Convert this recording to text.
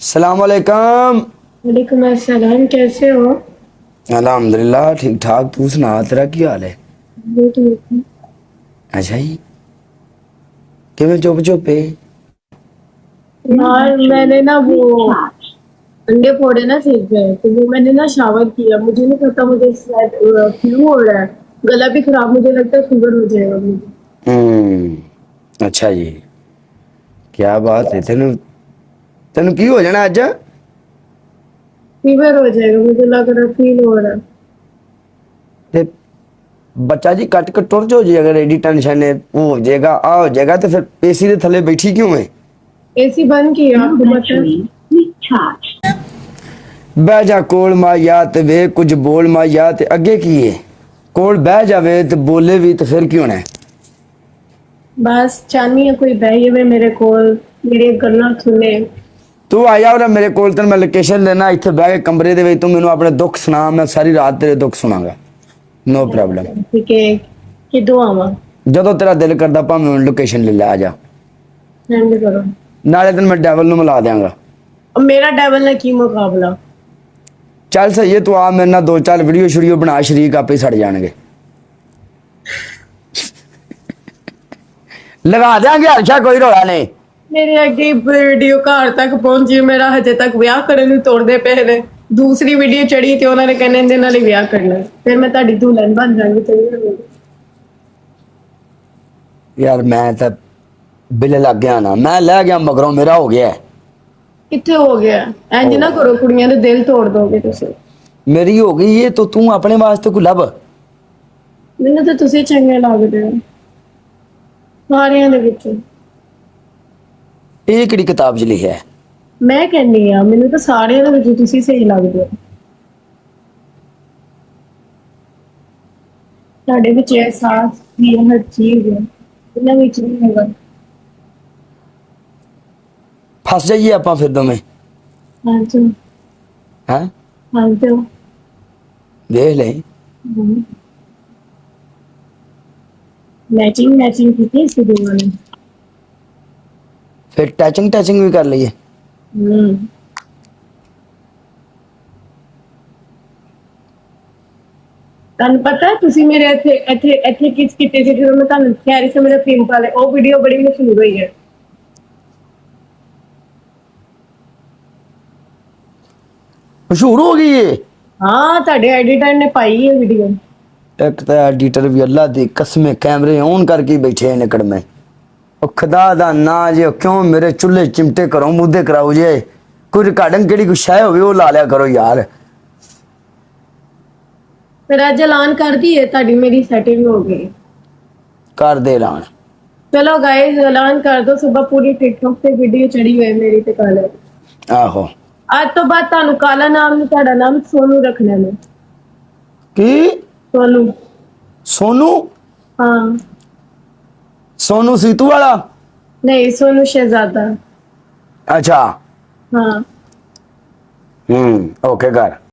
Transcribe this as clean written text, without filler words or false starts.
सलाम अलैकुम। वालेकुम अस्सलाम। कैसे हो? अल्हम्दुलिल्लाह ठीक ठाक। तू सुना, तेरा की हाल है? बहुत ठीक। अच्छा जी, किवें चुप चुप है? यार मैंने ना वो अंडे फोड़े ना सिर पे, तो वो मैंने ना शावर किया। मुझे नहीं पता, मुझे शायद फ्लू हो रहा है। गला भी खराब, मुझे लगता है फीवर हो जाएगा मुझे। अच्छा जी, क्या बात है? तेन तेन की हो जाना अज? फीवर हो जाएगा मुझे लग रहा है, फील हो रहा है। ते बच्चा जी कट के टुर जाओ जी। अगर एडी टेंशन है, वो हो जाएगा, आ हो जाएगा, तो फिर एसी के थले बैठी क्यों है? एसी बंद किया, आपको पता है? बह जा कोल माया ते वे कुछ बोल माया, ते अगे की है? कोल बह जावे ते बोले भी, तो फिर क्यों है? बस चाहनी है कोई बहे हुए मेरे कोल, मेरी गल्ला सुने। तू आ जा मेरे कोल, तेन मैं लोकेशन देना, इतने बह के कमरे दे तू मैनू अपने दुख सुना, मैं सारी रात तेरे दुख सुनागा। No problem. ठीक है, किदों आवा? जो तेरा दिल करता भावें लोकेशन ले लै, आ जा। हैंड करो। नाले तेन मैं डेवल मिला देंगा। अब मेरा डेवल ने की मुकाबला? चल सही है, तू आ मेरे ना दो चार वीडियो शीडियो बना, शरीक आपे सड़ जाएंगे। लगा देंगे हर्षा, कोई रोला नहीं। मेरे अगे वीडियो घर तक पहुंची, मेरा हजे तक ਵਿਆਹ ਕਰਨ ਨੂੰ ਤੋੜਦੇ ਪਏ ਨੇ। दूसरी वीडियो चढ़ी ਤੇ ਉਹਨਾਂ ਨੇ ਕਹਿੰਦੇ ਇਹਦੇ ਨਾਲ ਹੀ ਵਿਆਹ ਕਰਨਾ, ਫਿਰ ਮੈਂ ਤੁਹਾਡੀ ਦੁਲਹਨ ਬਣ ਜਾਵਾਂਗੀ। ਚੰਗੀ यार मैं तो बिल लग गया ना, मैं लै गया मगरों, मेरा हो गया है। ਕਿੱਥੇ ਹੋ ਗਿਆ? ਇੰਜ ਨਾ ਕਰੋ, ਕੁੜੀਆਂ ਦੇ ਦਿਲ ਤੋੜ ਦੋਗੇ ਤੁਸੀਂ। मेरी हो गई ये तो तू अपने वास्ते को लब। ਮੈਨੂੰ ਤਾਂ ਤੁਸੀਂ ਚੰਗੇ ਲੱਗਦੇ ਹੋ ਸਾਰਿਆਂ ਦੇ ਵਿੱਚ। ये किहड़ी किताब च लिखा है? ਮੈਂ ਕਹਿੰਦੀ ਆ ਮੈਨੂੰ ਤਾਂ ਸਾਰਿਆਂ ਦੇ ਵਿੱਚ ਤੁਸੀਂ ਸਹੀ ਲੱਗਦੇ ਹੋ। ਤੁਹਾਡੇ ਵਿੱਚ ਅਹਿਸਾਸ ਦੀ ਹਰ ਚੀਜ਼ ਹੈ, ਇਹਨਾਂ ਵਿੱਚ ਨਹੀਂ ਹੈਗਾ। फस जाइए आप फिर दो में। ਹਾਂ ਚੋ हैं? ਹਾਂ ਚੋ देख ले। मैचिंग मैचिंग की थी इसकी दोनों ने। फिर टैचिंग टैचिंग भी कर लीए। ਤੁਹਾਨੂੰ ਪਤਾ ਹੈ ਤੁਸੀਂ ਮੇਰੇ ਇੱਥੇ ਇੱਥੇ ਇੱਥੇ ਕਿਸ ਕੀਤੇ ਸੀ ਜਦੋਂ ਮੈਂ ਤੁਹਾਨੂੰ ਕਹਿ ਰਹੀ ਸੀ ਮੇਰੇ ਪਿੰਪਲ ਹੈ, ਉਹ ਵੀਡੀਓ ਬੜੀ ਮਸ਼ਹੂਰ ਹੋਈ ਹੈ। मशहूर हो गई ये? ਹਾਂ ਤੁਹਾਡੇ ਐਡੀਟਰ ਨੇ ਪਾਈ ਹੈ ਵੀਡੀਓ। एक तो एडिटर भी अल्लाह दी कसमें कैमरे ऑन करके बैठे हैं निकड़ में। और खुदा दा ना जे क्यों मेरे चूल्हे चिमटे करो मुद्दे कराओ जे। कोई रिकॉर्डिंग केड़ी कोई शय होवे वो ला लिया करो यार। ਫਿਰ ਅੱਜ ਐਲਾਨ ਕਰ ਦਈਏ, ਤੁਹਾਡੀ ਮੇਰੀ ਸੈਟਿੰग ਹੋ ਗਈ। कर दे ऐलान। चलो गाइस ऐलान कर दो, सुबह पूरी टिकटॉक पे वीडियो चढ़ी हुई है मेरी ते काले। आहो। आज तो बाद ਤੁਹਾਨੂੰ ਕਾਲਾ ਨਾਮ ਨਹੀਂ, ਤੁਹਾਡਾ ਨਾਮ ਸੋਨੂ ਰੱਖਣਾ ਹੈ। की? सोनू। सोनू? हाँ। सोनू सीतू वाला? नहीं, सोनू शहजादा। अच्छा। हाँ। ओके कर।